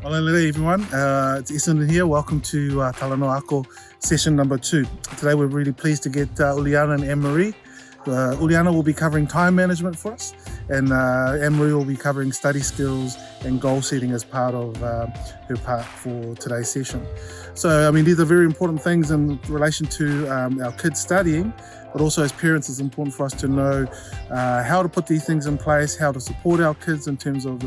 Hello everyone, it's Essendon here. Welcome to Talanoa Ako Session number 2. Today we're really pleased to get Uliana and Anne-Marie. Uliana will be covering time management for us, and Anne-Marie will be covering study skills and goal setting as part of her part for today's session. So, these are very important things in relation to our kids studying, but also as parents, it's important for us to know how to put these things in place, how to support our kids in terms of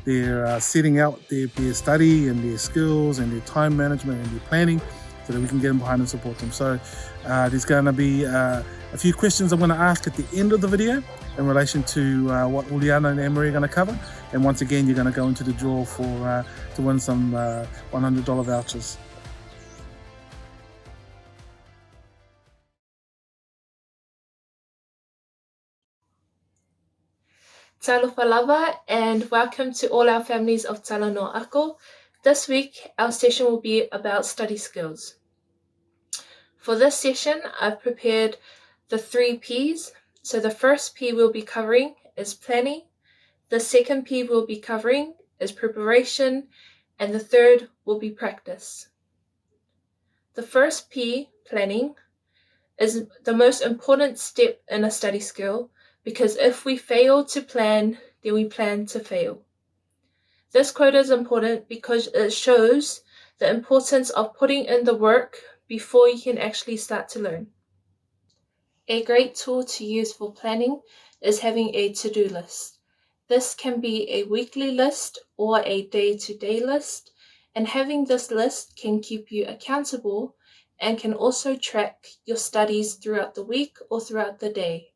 their setting out their study and their skills and their time management and their planning, so that we can get them behind and support them. So there's going to be a few questions I'm going to ask at the end of the video in relation to what Uliana and Anne-Marie are going to cover. And once again, you're going to go into the draw for to win some $100 vouchers. Talofa lava, and welcome to all our families of Talanoa Ako. This week, our session will be about study skills. For this session, I've prepared the 3 P's. So the first P we'll be covering is planning, the second P we'll be covering is preparation, and the third will be practice. The first P, planning, is the most important step in a study skill, because if we fail to plan, then we plan to fail. This quote is important because it shows the importance of putting in the work before you can actually start to learn. A great tool to use for planning is having a to-do list. This can be a weekly list or a day-to-day list, and having this list can keep you accountable and can also track your studies throughout the week or throughout the day.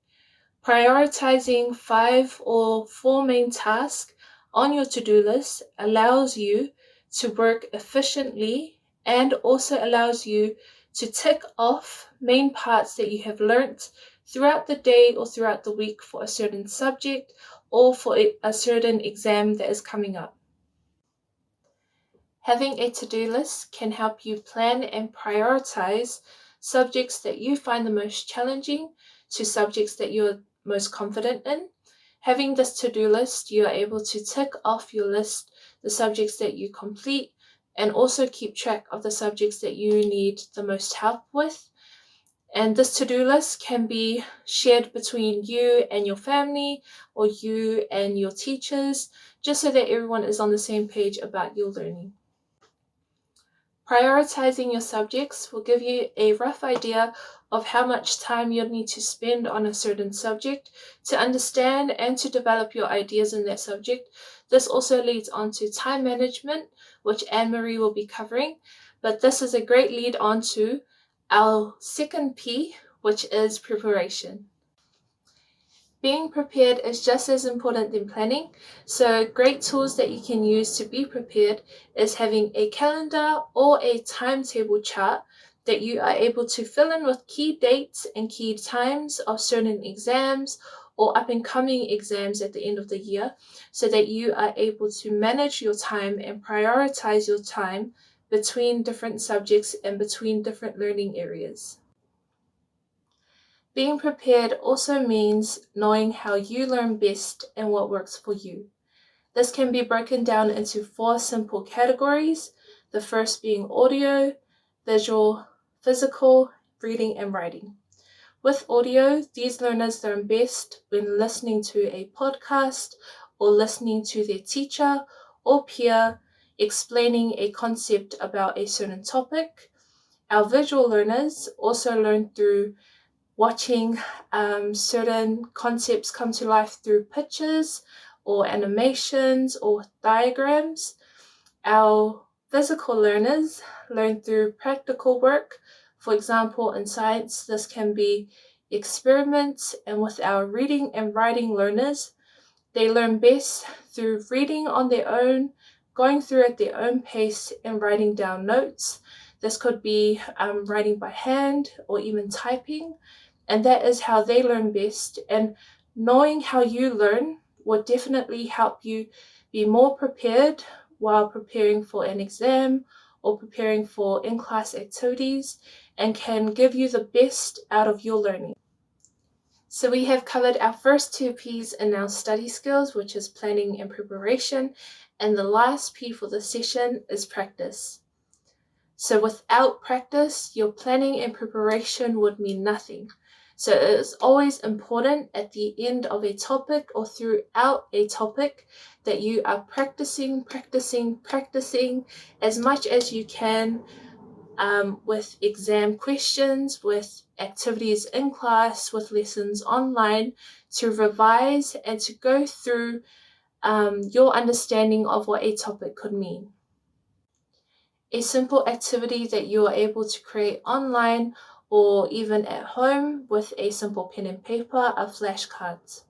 Prioritizing 5 or 4 main tasks on your to-do list allows you to work efficiently and also allows you to tick off main parts that you have learnt throughout the day or throughout the week for a certain subject or for a certain exam that is coming up. Having a to-do list can help you plan and prioritize subjects that you find the most challenging to subjects that you're most confident in. Having this to-do list, you are able to tick off your list the subjects that you complete and also keep track of the subjects that you need the most help with. And this to-do list can be shared between you and your family or you and your teachers, just so that everyone is on the same page about your learning. Prioritizing your subjects will give you a rough idea of how much time you'll need to spend on a certain subject to understand and to develop your ideas in that subject. This also leads on to time management, which Anne-Marie will be covering, but this is a great lead on to our second P, which is preparation. Being prepared is just as important than planning, so great tools that you can use to be prepared is having a calendar or a timetable chart that you are able to fill in with key dates and key times of certain exams or up-and-coming exams at the end of the year, so that you are able to manage your time and prioritize your time between different subjects and between different learning areas. Being prepared also means knowing how you learn best and what works for you. This can be broken down into 4 simple categories, the first being audio, visual, physical, reading, and writing. With audio, these learners learn best when listening to a podcast or listening to their teacher or peer explaining a concept about a certain topic. Our visual learners also learn through watching certain concepts come to life through pictures or animations or diagrams. Our physical learners learn through practical work. For example, in science, this can be experiments, and with our reading and writing learners, they learn best through reading on their own, going through at their own pace, and writing down notes. This could be writing by hand or even typing. And that is how they learn best. And knowing how you learn will definitely help you be more prepared while preparing for an exam or preparing for in-class activities, and can give you the best out of your learning. So we have covered our first two P's in our study skills, which is planning and preparation, and the last P for the session is practice. So without practice, your planning and preparation would mean nothing. So it is always important at the end of a topic or throughout a topic that you are practicing as much as you can, with exam questions, with activities in class, with lessons online, to revise and to go through your understanding of what a topic could mean. A simple activity that you are able to create online or even at home with a simple pen and paper are flashcards.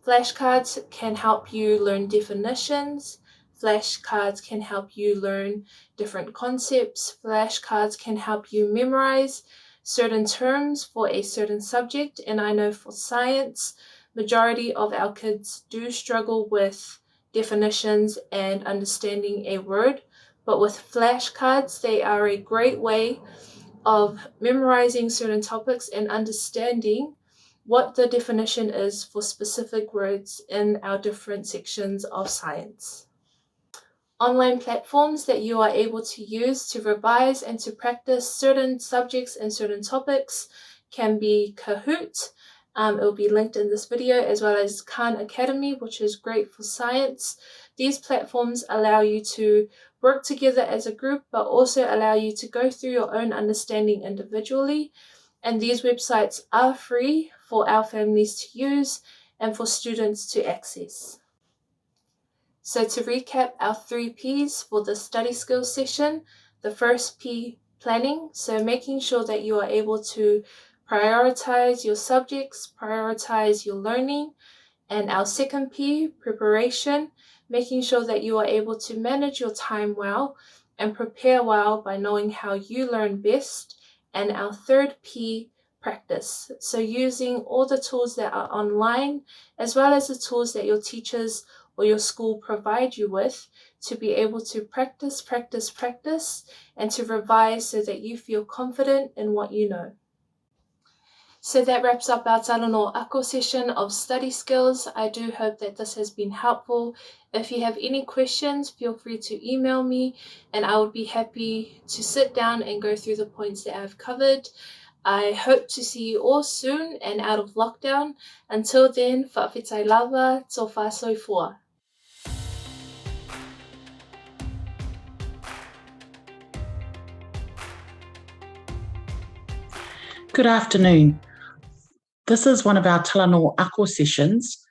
Flashcards can help you learn definitions. Flashcards can help you learn different concepts. Flashcards can help you memorize certain terms for a certain subject. And I know for science, majority of our kids do struggle with definitions and understanding a word. But with flashcards, they are a great way of memorizing certain topics and understanding what the definition is for specific words in our different sections of science. Online platforms that you are able to use to revise and to practice certain subjects and certain topics can be Kahoot. It will be linked in this video, as well as Khan Academy, which is great for science. These platforms allow you to work together as a group, but also allow you to go through your own understanding individually. And these websites are free for our families to use and for students to access. So to recap our 3 P's for the study skills session, the first P, planning. So making sure that you are able to prioritize your subjects, prioritize your learning. And our second P, preparation, making sure that you are able to manage your time well and prepare well by knowing how you learn best. And our third P, practice. So using all the tools that are online, as well as the tools that your teachers or your school provide you with, to be able to practice, and to revise so that you feel confident in what you know. So that wraps up our Talanoa Ako session of study skills. I do hope that this has been helpful. If you have any questions, feel free to email me and I would be happy to sit down and go through the points that I've covered. I hope to see you all soon and out of lockdown. Until then, whawhitai lava, tō whāsoifua. Good afternoon. This is one of our Talanoa Ako sessions.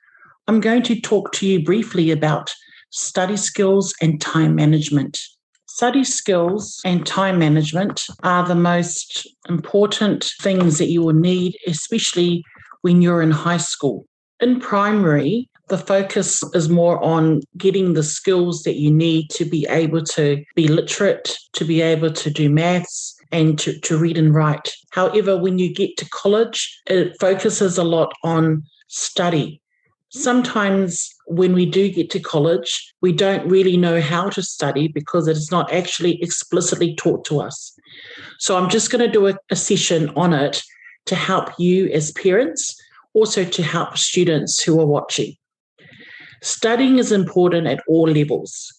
I'm going to talk to you briefly about study skills and time management. Study skills and time management are the most important things that you will need, especially when you're in high school. In primary, the focus is more on getting the skills that you need to be able to be literate, to be able to do maths, and to read and write. However, when you get to college, it focuses a lot on study. Sometimes when we do get to college, we don't really know how to study because it is not actually explicitly taught to us. So I'm just going to do a session on it to help you as parents, also to help students who are watching. Studying is important at all levels.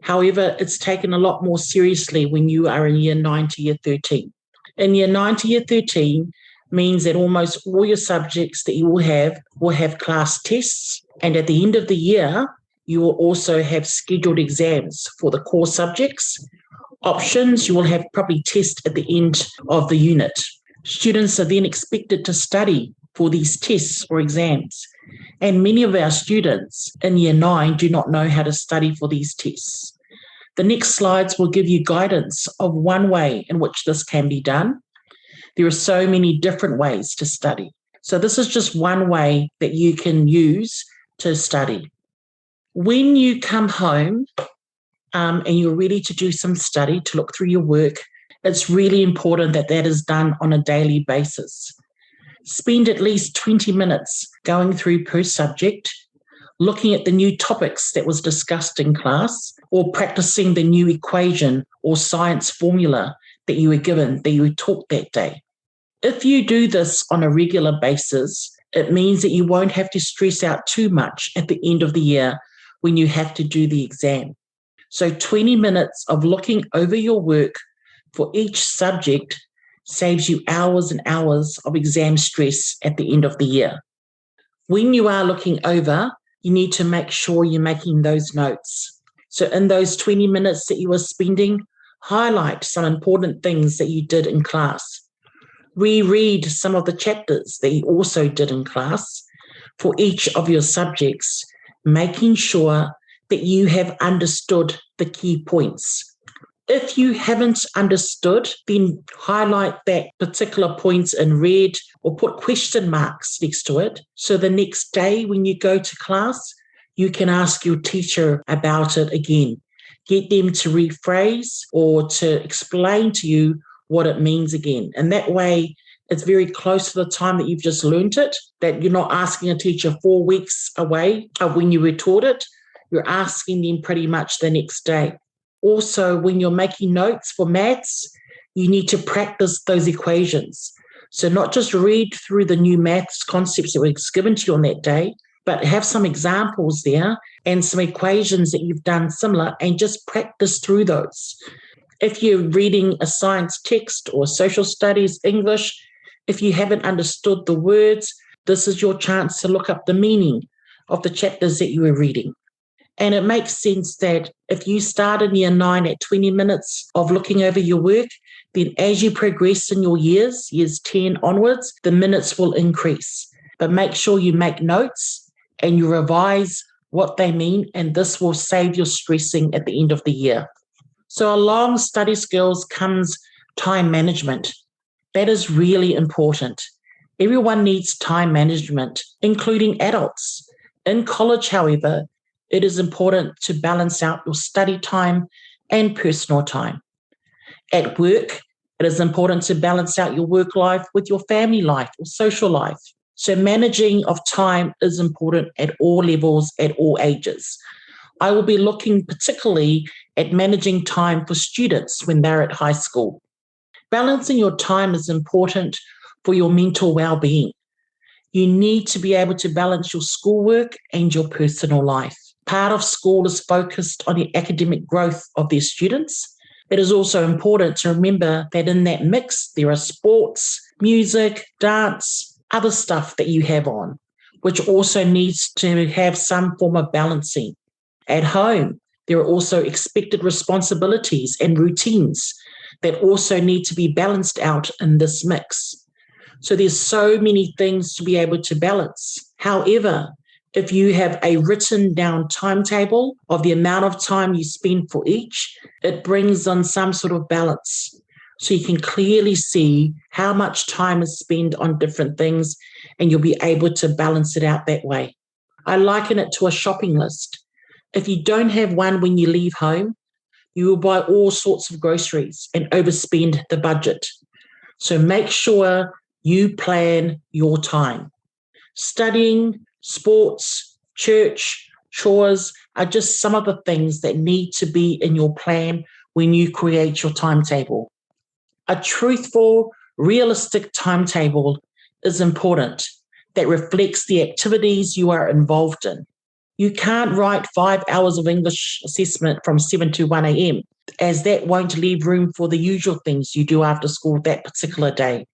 However, it's taken a lot more seriously when you are in year 9 to year 13. In year 9 to year 13 means that almost all your subjects that you will have class tests. And at the end of the year, you will also have scheduled exams for the core subjects. Options, you will have probably tests at the end of the unit. Students are then expected to study for these tests or exams. And many of our students in year 9 do not know how to study for these tests. The next slides will give you guidance of one way in which this can be done. There are so many different ways to study. So this is just one way that you can use to study. When you come home and you're ready to do some study, to look through your work, it's really important that that is done on a daily basis. Spend at least 20 minutes going through per subject, looking at the new topics that was discussed in class, or practicing the new equation or science formula that you were given, that you were taught that day. If you do this on a regular basis, It means that you won't have to stress out too much at the end of the year when you have to do the exam. So 20 minutes of looking over your work for each subject saves you hours and hours of exam stress at the end of the year. When you are looking over, you need to make sure you're making those notes. So in those 20 minutes that you are spending, highlight some important things that you did in class. Reread some of the chapters that you also did in class for each of your subjects, making sure that you have understood the key points. If you haven't understood, then highlight that particular point in red or put question marks next to it. So the next day when you go to class, you can ask your teacher about it again. Get them to rephrase or to explain to you what it means again. And that way, it's very close to the time that you've just learned it, that you're not asking a teacher 4 weeks away of when you were taught it. You're asking them pretty much the next day. Also, when you're making notes for maths, you need to practice those equations. So not just read through the new maths concepts that were given to you on that day, but have some examples there and some equations that you've done similar and just practice through those. If you're reading a science text or social studies, English, if you haven't understood the words, this is your chance to look up the meaning of the chapters that you were reading. And it makes sense that if you start in year 9 at 20 minutes of looking over your work, then as you progress in your years 10 onwards, the minutes will increase. But make sure you make notes and you revise what they mean, and this will save your stressing at the end of the year. So along study skills comes time management. That is really important. Everyone needs time management, including adults. In college, however, it is important to balance out your study time and personal time. At work, it is important to balance out your work life with your family life or social life. So managing of time is important at all levels, at all ages. I will be looking particularly at managing time for students when they're at high school. Balancing your time is important for your mental well-being. You need to be able to balance your schoolwork and your personal life. Part of school is focused on the academic growth of their students. It is also important to remember that in that mix, there are sports, music, dance, other stuff that you have on, which also needs to have some form of balancing. At home, there are also expected responsibilities and routines that also need to be balanced out in this mix. So there's so many things to be able to balance. However, if you have a written down timetable of the amount of time you spend for each, it brings on some sort of balance. So you can clearly see how much time is spent on different things, and you'll be able to balance it out that way. I liken it to a shopping list. If you don't have one when you leave home, you will buy all sorts of groceries and overspend the budget. So make sure you plan your time. Studying, sports, church, chores are just some of the things that need to be in your plan when you create your timetable. A truthful, realistic timetable is important that reflects the activities you are involved in. You can't write 5 hours of English assessment from 7 to 1 a.m., as that won't leave room for the usual things you do after school that particular day.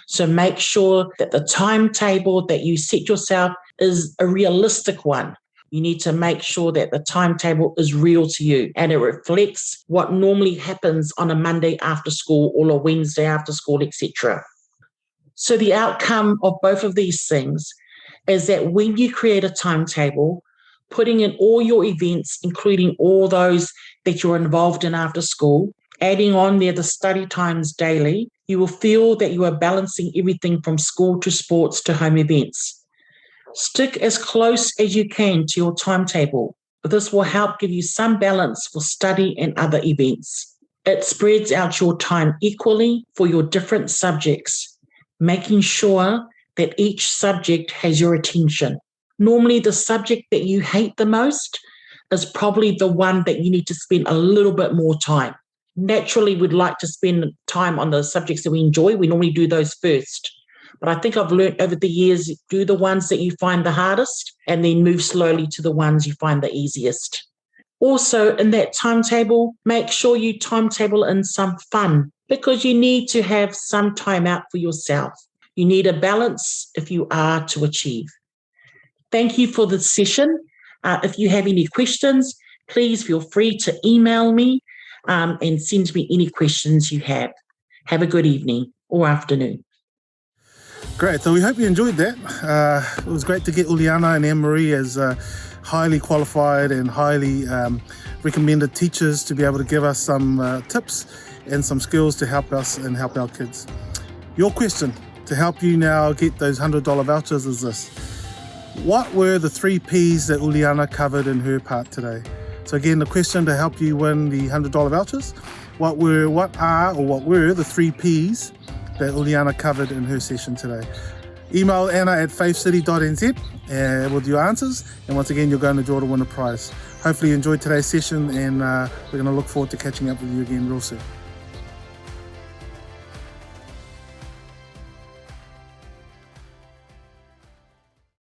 So make sure that the timetable that you set yourself is a realistic one. You need to make sure that the timetable is real to you and it reflects what normally happens on a Monday after school or a Wednesday after school, etc. So the outcome of both of these things is that when you create a timetable, putting in all your events, including all those that you're involved in after school, adding on there the study times daily, you will feel that you are balancing everything from school to sports to home events. Stick as close as you can to your timetable. This will help give you some balance for study and other events. It spreads out your time equally for your different subjects, making sure that each subject has your attention. Normally, the subject that you hate the most is probably the one that you need to spend a little bit more time. Naturally, we'd like to spend time on the subjects that we enjoy. We normally do those first. But I think I've learned over the years, do the ones that you find the hardest and then move slowly to the ones you find the easiest. Also, in that timetable, make sure you timetable in some fun because you need to have some time out for yourself. You need a balance if you are to achieve. Thank you for the session. If you have any questions, please feel free to email me and send me any questions you have. Have a good evening or afternoon. Great. So we hope you enjoyed that. It was great to get Uliana and Anne-Marie as highly qualified and highly recommended teachers to be able to give us some tips and some skills to help us and help our kids. Your question to help you now get those $100 vouchers is this. What were the 3 P's that Uliana covered in her part today? So again, the question to help you win the $100 vouchers, what were the 3 P's that Uliana covered in her session today? Email Anna at faithcity.nz with your answers, and once again, you're going to draw to win a prize. Hopefully you enjoyed today's session, and we're going to look forward to catching up with you again real soon.